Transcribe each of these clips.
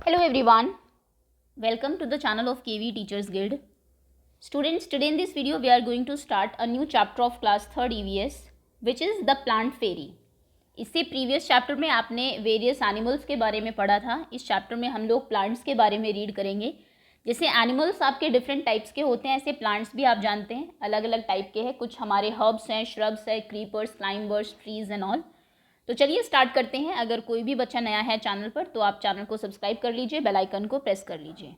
Hello everyone, welcome to the channel of KV Teachers Guild. Students, today in this video we are going to start a new chapter of class 3rd EVS which is the plant fairy. इससे previous chapter में आपने various animals के बारे में पढ़ा था. इस chapter में हम लोग प्लांट्स के बारे में रीड करेंगे. जैसे एनिमल्स आपके डिफरेंट टाइप्स के होते हैं, ऐसे प्लांट्स भी आप जानते हैं अलग अलग टाइप के हैं. कुछ हमारे हर्ब्स हैं, श्रब्स हैं, creepers, climbers, trees and all. तो चलिए स्टार्ट करते हैं. अगर कोई भी बच्चा नया है चैनल पर तो आप चैनल को सब्सक्राइब कर लीजिए, बेल आइकन को प्रेस कर लीजिए.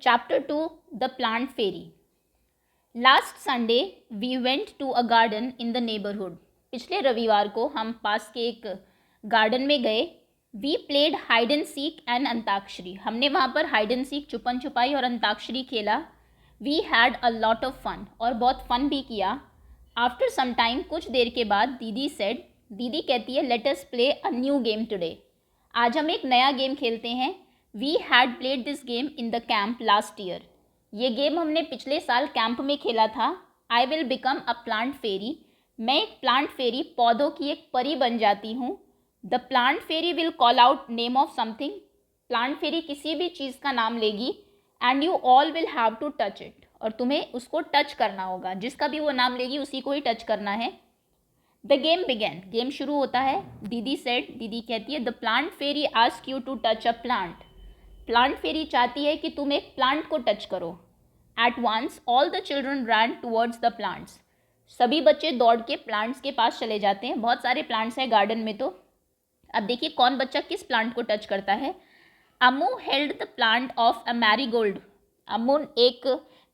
Chapter 2 the plant fairy. Last Sunday we went to a garden in the neighbourhood. पिछले रविवार को हम पास के एक गार्डन में गए. We played hide and seek and antakshari. हमने वहाँ पर हाइड एंड सीक, छुपन छुपाई और अंताक्षरी खेला. We had a lot of fun, और बहुत फन भी किया. आफ्टर सम टाइम, कुछ देर के बाद, दीदी सेड, दीदी कहती है, let us play a new game today. आज हम एक नया गेम खेलते हैं. We had played this game in the camp last year. ये गेम हमने पिछले साल कैंप में खेला था. I will become a plant fairy. मैं एक प्लांट फेरी, पौधों की एक परी बन जाती हूँ. The plant fairy will call out name of something. Plant fairy किसी भी चीज़ का नाम लेगी. And you all will have to touch it. और तुम्हें उसको टच करना होगा. जिसका भी वो नाम लेगी उसी को ही टच करना है. The game begin. गेम शुरू होता है. दीदी सेड, दीदी कहती है, the plant fairy ask you to touch a plant. Plant fairy चाहती है कि तुम एक प्लांट को टच करो. At once all the children ran towards the plants. सभी बच्चे दौड़ के प्लांट्स के पास चले जाते हैं. बहुत सारे प्लांट्स हैं गार्डन में. तो अब देखिए कौन बच्चा किस प्लांट को टच करता है. Ammu held the plant of a marigold. Ammu एक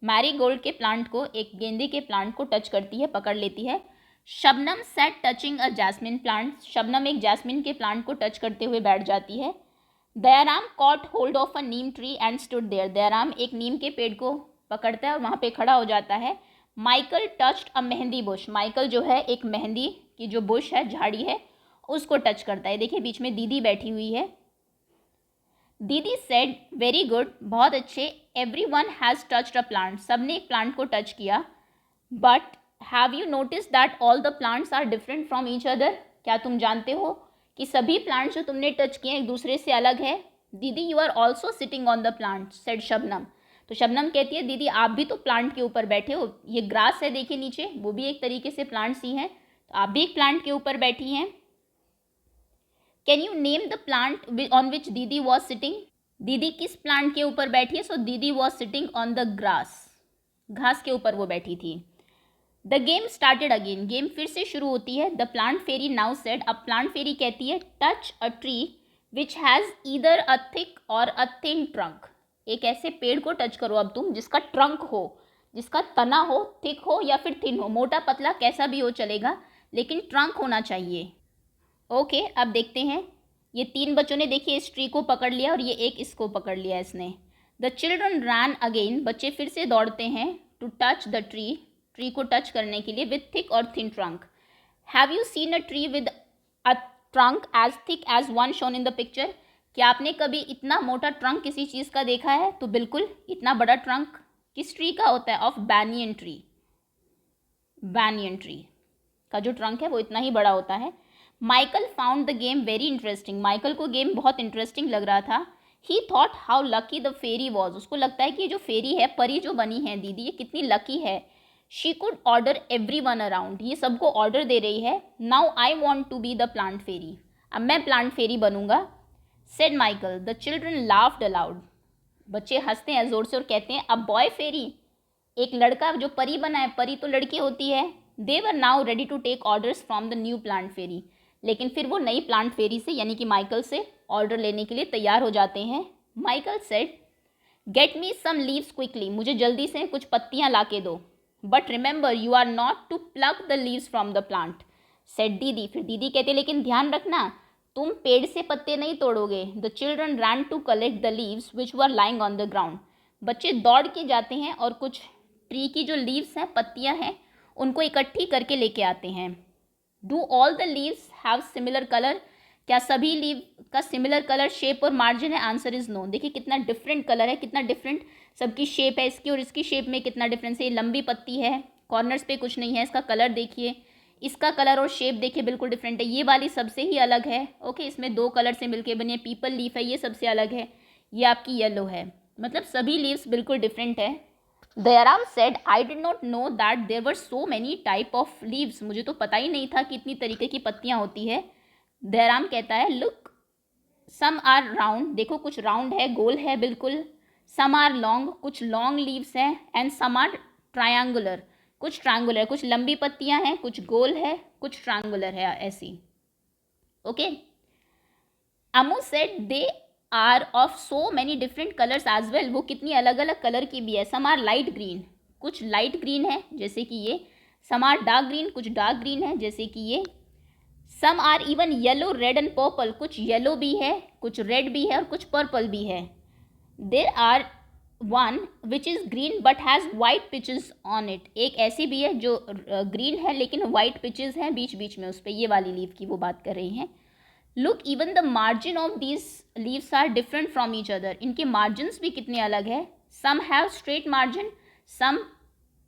मैरीगोल्ड के प्लांट को, एक गेंदे के प्लांट को टच करती है, पकड़ लेती है. Shabnam sat touching a jasmine plant. Shabnam एक जैस्मिन के प्लांट को टच करते हुए बैठ जाती है. Dayaram caught hold of a neem tree and stood there. Dayaram एक नीम के पेड़ को पकड़ता है और वहाँ पे खड़ा हो जाता है. माइकल टच्ड अ मेहंदी बुश. माइकल जो है एक मेहंदी की जो बुश है, झाड़ी है, उसको टच करता है. देखिए बीच में दीदी बैठी हुई है. दीदी सेड, वेरी गुड, बहुत अच्छे. Every one has touched a plant. सब ने एक प्लांट को टच किया. But have you notice that all the plants are different from each other. क्या तुम जानते हो कि सभी प्लांट्स जो तुमने टच किए एक दूसरे से अलग है. Didi, you are also sitting on the plant, said Shabnam. तो शबनम कहती है, दीदी आप भी तो प्लांट के ऊपर बैठे हो. ये ग्रास है देखिए नीचे, वो भी एक तरीके से प्लांट्स ही हैं. तो आप भी एक प्लांट के ऊपर बैठी हैं. Can you name the plant on which दीदी वॉज सिटिंग. दीदी किस प्लांट के ऊपर बैठी है. So didi was sitting on the grass. घास के ऊपर वो बैठी थी. The game started again. Game फिर से शुरू होती है. The plant fairy now said. अब प्लांट फेरी कहती है, touch a tree which has either a thick or a thin trunk. एक ऐसे पेड़ को टच करो अब तुम जिसका ट्रंक हो, जिसका तना हो, थिक हो या फिर थिन हो. मोटा पतला कैसा भी हो चलेगा, लेकिन ट्रंक होना चाहिए. ओके, अब देखते हैं. ये तीन बच्चों ने देखिए इस ट्री को पकड़ लिया और ये एक इसको पकड़ लिया इसने. The children ran again. बच्चे फिर से दौड़ते हैं. To touch the tree. Tree को टच करने के लिए. With thick or thin trunk. Have you seen a tree with a trunk as thick as one shown in the picture. क्या आपने कभी इतना मोटा ट्रंक किसी चीज़ का देखा है. तो बिल्कुल इतना बड़ा ट्रंक किस ट्री का होता है. Of banyan tree. Banyan tree का जो ट्रंक है वो इतना ही बड़ा होता है. Michael found the game very interesting. Michael को गेम बहुत इंटरेस्टिंग लग रहा था. He thought how lucky the fairy was. उसको लगता है कि ये जो फेरी है, परी जो बनी है दीदी, ये कितनी लकी है. She could order everyone around. ये सबको ऑर्डर दे रही है. Now I want to be the plant fairy. अब मैं प्लांट फेरी बनूंगा. Said Michael. The children laughed aloud. बच्चे हंसते हैं ज़ोर से और कहते हैं, अ बॉय फेरी. एक लड़का जो परी बना है. परी तो लड़की होती है. They were now ready to take orders from the new plant fairy. लेकिन फिर वो नई प्लांट फेरी से, यानी कि माइकल से ऑर्डर लेने के लिए तैयार हो जाते हैं. Michael said, get me some leaves quickly. मुझे जल्दी से कुछ पत्तियां ला के दो. But remember you are not to pluck the leaves from the plant, said didi. फिर दीदी कहते, लेकिन ध्यान रखना तुम पेड़ से पत्ते नहीं तोड़ोगे. The children ran to collect the leaves which were lying on the ground. बच्चे दौड़ के जाते हैं और कुछ ट्री की जो लीव्स हैं, पत्तियां हैं, उनको इकट्ठी करके लेके आते हैं. Do all the leaves have similar colour. क्या सभी लीव का सिमिलर कलर, शेप और मार्जिन है. Answer is no. देखिए कितना डिफरेंट कलर है, कितना डिफरेंट सबकी शेप है. इसकी और इसकी शेप में कितना डिफरेंस है. ये लंबी पत्ती है, कॉर्नर्स पे कुछ नहीं है. इसका कलर देखिए, इसका कलर और शेप देखिए बिल्कुल डिफरेंट है, ये वाली सबसे ही अलग है। ओके, इसमें 2 कलर से मिलके बनी है। पीपल लीफ है, ये सबसे अलग है, ये आपकी येलो है। मतलब सभी लीव्स बिल्कुल डिफरेंट है। Dayaram said I did not know that there were so many type of leaves, मुझे तो पता ही नहीं था कि इतनी तरीके की पत्तियां होती है। दयाराम कहता है लुक सम आर राउंड, देखो कुछ राउंड है, गोल है बिल्कुल। सम आर लॉन्ग, कुछ लॉन्ग लीव्स हैं। एंड सम आर ट्रायंगुलर, कुछ ट्रायंगुलर, कुछ लंबी पत्तियां हैं, कुछ गोल है, कुछ ट्रायंगुलर है ऐसी। Okay, Amu said they are of so many different colours as well, वो कितनी अलग अलग कलर की भी है। सम आर लाइट ग्रीन, कुछ लाइट ग्रीन है जैसे कि ये। सम आर डार्क ग्रीन, कुछ डार्क ग्रीन है जैसे कि ये। Some are even yellow red and purple, कुछ येलो भी है, कुछ रेड भी है और कुछ पर्पल भी है। There are one which is green but has white pitches on it, एक ऐसी भी है जो ग्रीन है लेकिन वाइट पिचेस हैं बीच बीच में उस पर, ये वाली लीव की वो बात कर रही हैं। Look even the margin of these leaves are different from each other, इनके मार्जिन्स भी कितने अलग है। Some have straight margin, some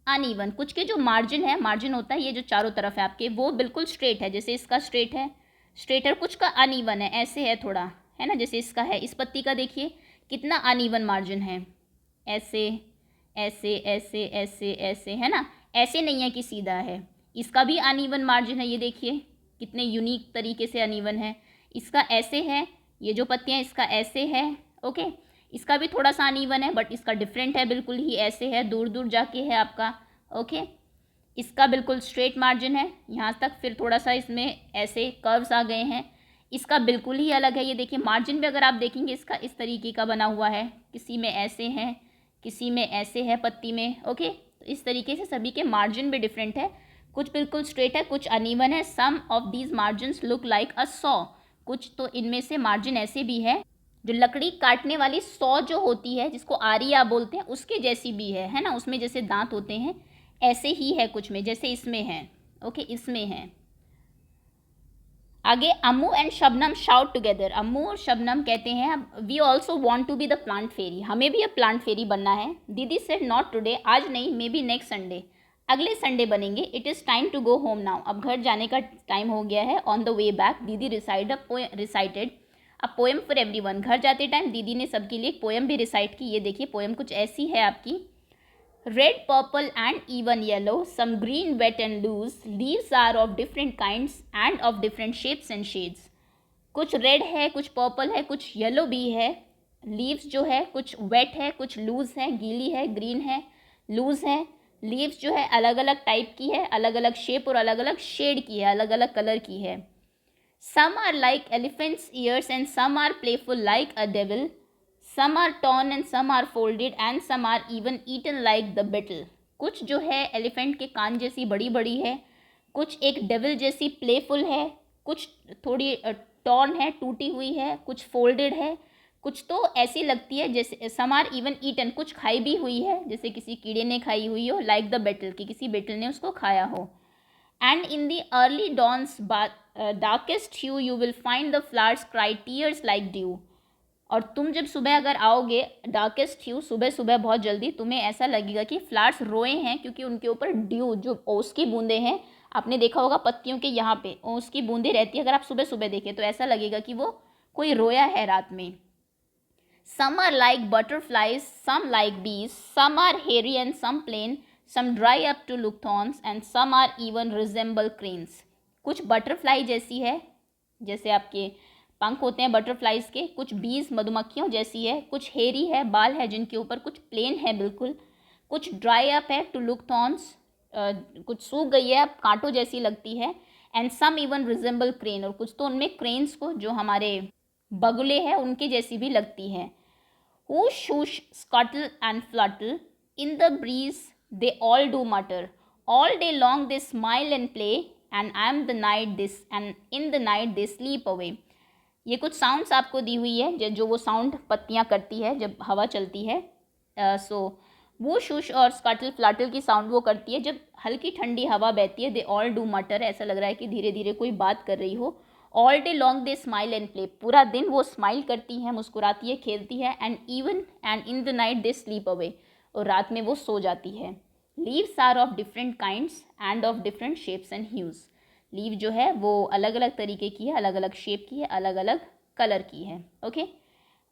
uneven, कुछ के जो मार्जिन है, मार्जिन होता है ये जो चारों तरफ है आपके, वो बिल्कुल स्ट्रेट है, जैसे इसका स्ट्रेट है, स्ट्रेट, कुछ का अनइवन है, ऐसे है थोड़ा, है ना, जैसे इसका है। इस पत्ती का देखिए कितना अनइवन मार्जिन है, ऐसे ऐसे ऐसे ऐसे ऐसे, है ना, ऐसे नहीं है कि सीधा है। इसका भी अनइवन मार्जिन है, ये देखिए कितने यूनिक तरीके से अनइवन है। इसका ऐसे है, ये जो पत्तियाँ इसका ऐसे है। ओके, इसका भी थोड़ा सा अनइवन है बट इसका डिफरेंट है, बिल्कुल ही ऐसे है, दूर दूर जाके है आपका। ओके, इसका बिल्कुल स्ट्रेट मार्जिन है यहाँ तक, फिर थोड़ा सा इसमें ऐसे कर्व्स आ गए हैं। इसका बिल्कुल ही अलग है, ये देखिए मार्जिन भी अगर आप देखेंगे इसका इस तरीके का बना हुआ है, किसी में ऐसे हैं, किसी में ऐसे है पत्ती में। ओके, तो इस तरीके से सभी के मार्जिन भी डिफरेंट है, कुछ बिल्कुल स्ट्रेट है, कुछ अनइवन है। Some of these margins look like a saw, कुछ तो इनमें से मार्जिन ऐसे भी है जो लकड़ी काटने वाली सॉ जो होती है, जिसको आरिया बोलते हैं, उसके जैसी भी है ना, उसमें जैसे दांत होते हैं ऐसे ही है कुछ में, जैसे इसमें है। ओके, इसमें है। आगे Ammu and Shabnam shout together, Ammu और शबनम कहते हैं we also want to be the plant fairy, हमें भी अब प्लांट फेरी बनना है। दीदी सेड नॉट टुडे, आज नहीं, मे बी नेक्स्ट संडे, अगले संडे बनेंगे। It is time to go home now, अब घर जाने का टाइम हो गया है। ऑन द वे बैक दीदी recited a poem for everyone, घर जाते टाइम दीदी ने सबके लिए एक पोएम भी रिसाइट की। ये देखिए पोएम कुछ ऐसी है आपकी। Red, purple and even yellow, some green, wet and loose, leaves are of different kinds and of different shapes and shades. कुछ रेड है, कुछ पर्पल है, कुछ येलो भी है। लीव्स जो है कुछ वेट है, कुछ लूज है, गीली है, ग्रीन है, लूज है। लीव्स जो है अलग अलग टाइप की है, अलग अलग शेप और अलग अलग शेड की है, अलग अलग कलर की है। Some are like elephant's ears and some are playful like a devil. Some are torn and some are folded and some are even eaten like the beetle. कुछ जो है एलिफेंट के कान जैसी बड़ी बड़ी है, कुछ एक डेविल जैसी प्लेफुल है, कुछ थोड़ी टॉर्न है, टूटी हुई है, कुछ फोल्डेड है, कुछ तो ऐसी लगती है जैसे सम आर इवन ईटन, कुछ खाई भी हुई है जैसे किसी कीड़े ने खाई हुई हो, लाइक द बेटल, कि किसी बेटल ने उसको खाया हो। And in the early dawn's darkest hue you will find the flowers cry tears like dew, और तुम जब सुबह अगर आओगे डार्केस्ट ह्यू, सुबह सुबह बहुत जल्दी, तुम्हें ऐसा लगेगा कि फ्लावर्स रोए हैं क्योंकि उनके ऊपर ड्यू जो ओस की बूंदें हैं, आपने देखा होगा पत्तियों के यहाँ पे ओस की बूंदें रहती है, अगर आप सुबह सुबह देखें तो ऐसा लगेगा कि वो कोई रोया है रात में। Some are like butterflies, some like bees, some are hairy and some plain, some dry up to look thorns and some are even resemble cranes. कुछ बटरफ्लाई जैसी है, जैसे आपके पंख होते हैं बटरफ्लाइज के, कुछ बीज मधुमक्खियों जैसी है, कुछ हेरी है, बाल है जिनके ऊपर, कुछ प्लेन है बिल्कुल, कुछ ड्राई अप है टू लुक थॉर्न्स, कुछ सूख गई है अब कांटों जैसी लगती है, and some even resemble crane, और कुछ तो उनमें क्रेन्स को जो हमारे बगुले हैं उनके जैसी भी लगती है। Whoosh, whoosh, scuttle and fluttle, in the breeze they all do mutter. All day long they smile and play, and in the night they sleep away. ये कुछ साउंड्स आपको दी हुई है जो वो साउंड पत्तियाँ करती है जब हवा चलती है। सो वूश वूश और स्कटल फ्लटल की साउंड वो करती है जब हल्की ठंडी हवा बहती है। दे ऑल डू मटर, ऐसा लग रहा है कि धीरे धीरे कोई बात कर रही हो। All day long they smile and play, पूरा दिन वो स्माइल करती हैं, मुस्कुराती है, खेलती है। And in the night they sleep away, और रात में वो सो जाती है। Leaves are of different kinds and of different shapes and hues, leave जो है वो अलग अलग तरीके की है, अलग अलग शेप की है, अलग अलग कलर की है। ओके,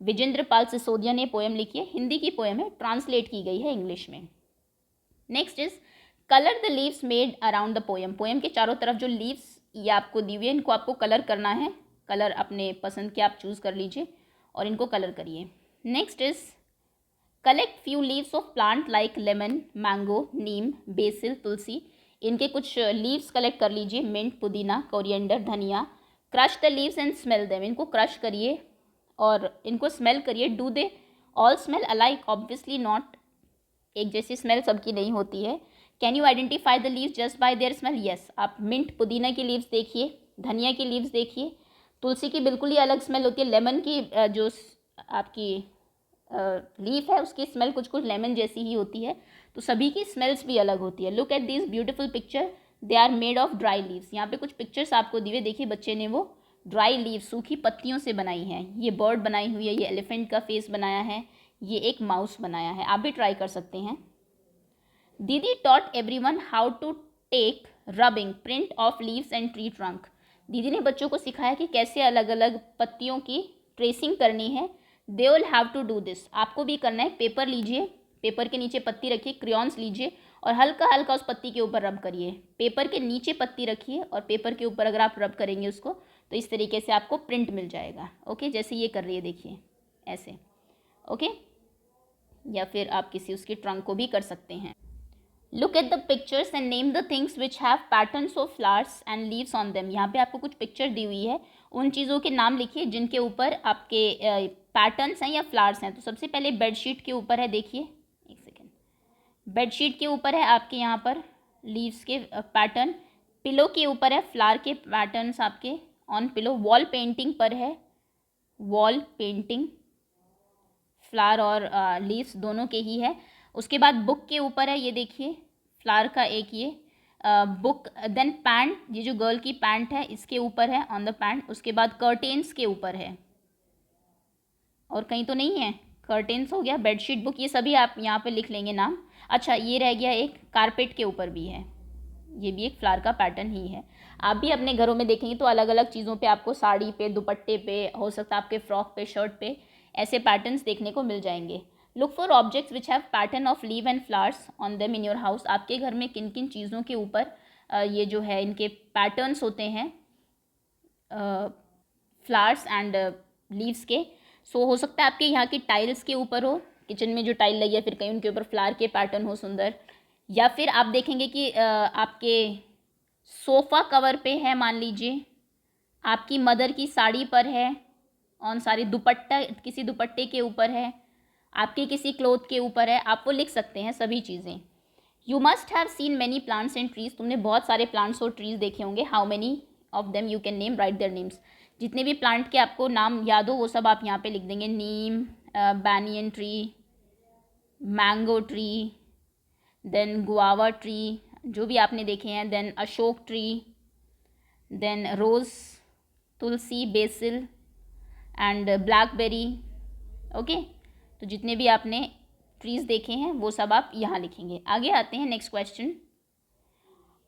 विजेंद्र पाल सिसोदिया ने पोएम लिखी है, हिंदी की पोएम है, ट्रांसलेट की गई है इंग्लिश में। Next is colour the leaves made around the poem. Poem के चारों तरफ जो लीव्स ये आपको दी हुई है, इनको आपको कलर करना है। कलर अपने पसंद के आप चूज़ कर लीजिए और इनको कलर करिए। Next is collect few leaves of plant like lemon, mango, neem, basil, tulsi. इनके कुछ लीव्स कलेक्ट कर लीजिए, मिंट, पुदीना, कोरिएंडर, धनिया। Crush the leaves and smell them. इनको क्रश करिए और इनको स्मेल करिए। Do they all smell alike? Obviously not, एक जैसी स्मेल सबकी नहीं होती है। Can you identify the leaves just by their smell? Yes. आप मिंट, पुदीना की लीव्स देखिए, धनिया की लीव्स देखिए, तुलसी की बिल्कुल ही अलग स्मेल होती है, लेमन की जो आपकी लीफ है उसकी स्मेल कुछ कुछ लेमन जैसी ही होती है, तो सभी की स्मेल्स भी अलग होती है। Look at this beautiful picture, they are made of dry leaves. यहाँ पे कुछ पिक्चर्स आपको दिए, देखिए बच्चे ने वो ड्राई लीव, सूखी पत्तियों से बनाई है। ये बर्ड बनाई हुई है, ये एलिफेंट का फेस बनाया है, ये एक माउस बनाया है। आप भी ट्राई कर सकते हैं। दीदी taught everyone how to take rubbing print of leaves and tree trunk. दीदी ने बच्चों को सिखाया कि कैसे अलग अलग पत्तियों की ट्रेसिंग करनी है। They will have to do this. आपको भी करना है। पेपर लीजिए, पेपर के नीचे पत्ती रखिए, क्रेयॉन्स लीजिए और हल्का हल्का उस पत्ती के ऊपर रब करिए। पेपर के नीचे पत्ती रखिए और पेपर के ऊपर अगर आप रब करेंगे उसको, तो इस तरीके से आपको प्रिंट मिल जाएगा। ओके, जैसे ये कर रही है देखिए ऐसे। ओके, या फिर आप किसी उसकी ट्रंक को भी कर सकते हैं। Look at the pictures and name the things which have patterns of flowers and leaves on them. यहाँ पे आपको कुछ पिक्चर दी हुई है, उन चीज़ों के नाम लिखिए जिनके ऊपर आपके पैटर्न्स हैं या फ्लावर्स हैं। तो सबसे पहले बेडशीट के ऊपर है, देखिए एक सेकेंड, बेडशीट के ऊपर है आपके यहाँ पर लीव्स के पैटर्न। पिलो के ऊपर है फ्लावर के पैटर्न्स आपके ऑन पिलो। वॉल पेंटिंग पर है वॉल पेंटिंग, फ्लावर और लीव्स दोनों के ही है। उसके बाद बुक के ऊपर है, ये देखिए फ्लावर का एक ये बुक। देन पैंट, ये जो गर्ल की पैंट है इसके ऊपर है ऑन द पैंट। उसके बाद कर्टेन्स के ऊपर है, और कहीं तो नहीं है, कर्टेन्स हो गया, बेडशीट, बुक, ये सभी आप यहाँ पे लिख लेंगे नाम। अच्छा, ये रह गया एक कारपेट के ऊपर भी है, ये भी एक फ्लावर का पैटर्न ही है। आप भी अपने घरों में देखेंगे तो अलग अलग चीज़ों पे आपको, साड़ी पे, दुपट्टे पे, हो सकता है आपके फ्रॉक पे, शर्ट पे, ऐसे पैटर्न्स देखने को मिल जाएंगे। Look for objects which have pattern of leave and flowers on them in your house. आपके घर में किन किन चीज़ों के ऊपर ये जो है इनके पैटर्न्स होते हैं फ्लावर्स एंड लीव्स के। सो हो सकता है आपके यहाँ की टाइल्स के ऊपर हो, किचन में जो टाइल लगी है, फिर कहीं उनके ऊपर फ्लावर के पैटर्न हो सुंदर। या फिर आप देखेंगे कि आपके सोफ़ा कवर पे है, मान लीजिए आपकी मदर की साड़ी पर है ऑन सारी, दुपट्टा किसी दुपट्टे के ऊपर है, आपके किसी क्लोथ के ऊपर है, आप वो लिख सकते हैं सभी चीज़ें। You must have seen many plants and trees. तुमने बहुत सारे प्लांट्स और ट्रीज देखे होंगे। How many of them you can name, right their names. जितने भी प्लांट के आपको नाम याद हो वो सब आप यहाँ पे लिख देंगे। Neem, banyan tree, mango tree, then guava tree, जो भी आपने देखे हैं, then ashoka tree, then rose, tulsi, basil and blackberry. Okay, तो जितने भी आपने ट्रीज देखे हैं वो सब आप यहाँ लिखेंगे। आगे आते हैं next question.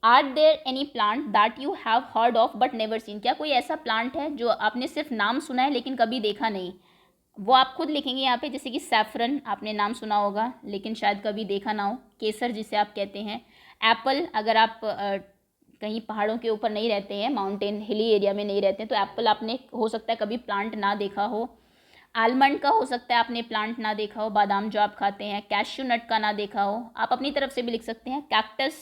Are there any plant that you have heard of but never seen. क्या कोई ऐसा प्लांट है जो आपने सिर्फ नाम सुना है लेकिन कभी देखा नहीं? वो आप खुद लिखेंगे यहाँ पे। जैसे कि सैफरन आपने नाम सुना होगा लेकिन शायद कभी देखा ना हो, केसर जिसे आप कहते हैं, एप्पल, अगर आप कहीं पहाड़ों के ऊपर नहीं रहते हैं, माउंटेन हिली एरिया में नहीं रहते हैं, तो एप्पल आपने हो सकता है कभी प्लांट ना देखा हो। आलमंड का हो सकता है आपने प्लांट ना देखा हो, बादाम जो आप खाते हैं। कैश्यू नट का ना देखा हो। आप अपनी तरफ से भी लिख सकते हैं। कैक्टस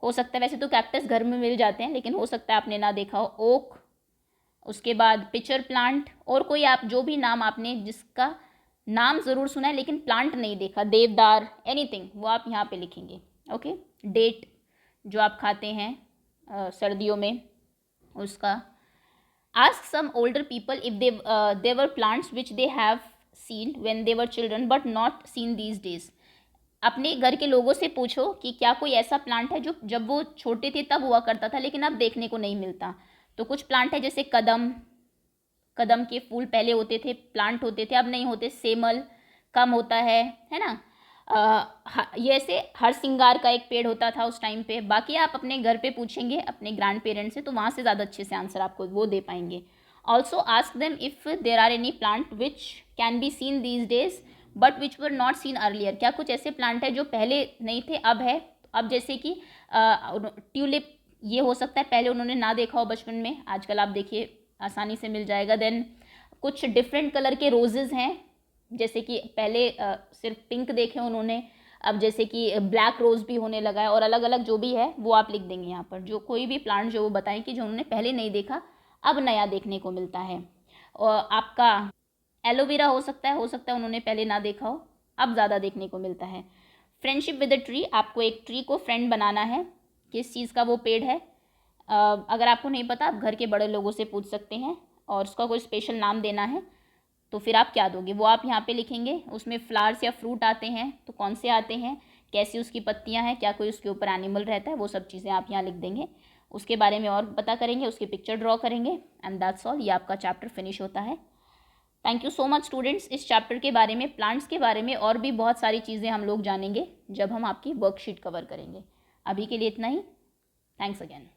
हो सकता है, वैसे तो कैक्टस घर में मिल जाते हैं लेकिन हो सकता है आपने ना देखा हो। ओक, उसके बाद पिचर प्लांट, और कोई आप जो भी नाम आपने जिसका नाम ज़रूर सुना है लेकिन प्लांट नहीं देखा, देवदार, एनीथिंग, वो आप यहाँ पे लिखेंगे। ओके, डेट जो आप खाते हैं सर्दियों में उसका। Ask some older people if they were plants which they have seen when they were children but not seen these days. अपने घर के लोगों से पूछो कि क्या कोई ऐसा प्लांट है जो जब वो छोटे थे तब हुआ करता था लेकिन अब देखने को नहीं मिलता। तो कुछ प्लांट है जैसे कदम, कदम के फूल पहले होते थे, प्लांट होते थे, अब नहीं होते। सेमल कम होता है ना। ये ऐसे हर सिंगार का एक पेड़ होता था उस टाइम पे। बाकी आप अपने घर पे पूछेंगे अपने ग्रैंड पेरेंट्स से तो वहाँ से ज़्यादा अच्छे से आंसर आपको वो दे पाएंगे। Also ask them if there are any plant which can be seen these days but which were not seen earlier. क्या कुछ ऐसे प्लांट है जो पहले नहीं थे अब है। अब जैसे कि ट्यूलिप, ये हो सकता है पहले उन्होंने ना देखा हो बचपन में, आजकल आप देखिए आसानी से मिल जाएगा। देन कुछ डिफरेंट कलर के रोजेज़ हैं, जैसे कि पहले सिर्फ पिंक देखे उन्होंने, अब जैसे कि ब्लैक रोज़ भी होने लगा है, और अलग अलग जो भी है वो आप लिख देंगे यहाँ पर। जो कोई भी प्लांट जो वो बताएं कि जो उन्होंने पहले नहीं देखा अब नया देखने को मिलता है। और आपका एलोवेरा हो सकता है उन्होंने पहले ना देखा हो, अब ज़्यादा देखने को मिलता है। फ्रेंडशिप विद अ ट्री, आपको एक ट्री को फ्रेंड बनाना है। किस चीज़ का वो पेड़ है, अगर आपको नहीं पता आप घर के बड़े लोगों से पूछ सकते हैं, और उसका कोई स्पेशल नाम देना है तो फिर आप क्या दोगे वो आप यहाँ पे लिखेंगे। उसमें फ्लावर्स या फ्रूट आते हैं तो कौन से आते हैं, कैसी उसकी पत्तियाँ हैं, क्या कोई उसके ऊपर एनिमल रहता है, वो सब चीज़ें आप यहाँ लिख देंगे। उसके बारे में और पता करेंगे, उसकी पिक्चर ड्रॉ करेंगे, एंड दैट्स ऑल। ये आपका चैप्टर फिनिश होता है। Thank you so much students. इस चैप्टर के बारे में, प्लांट्स के बारे में और भी बहुत सारी चीज़ें हम लोग जानेंगे जब हम आपकी वर्कशीट कवर करेंगे। अभी के लिए इतना ही। Thanks again.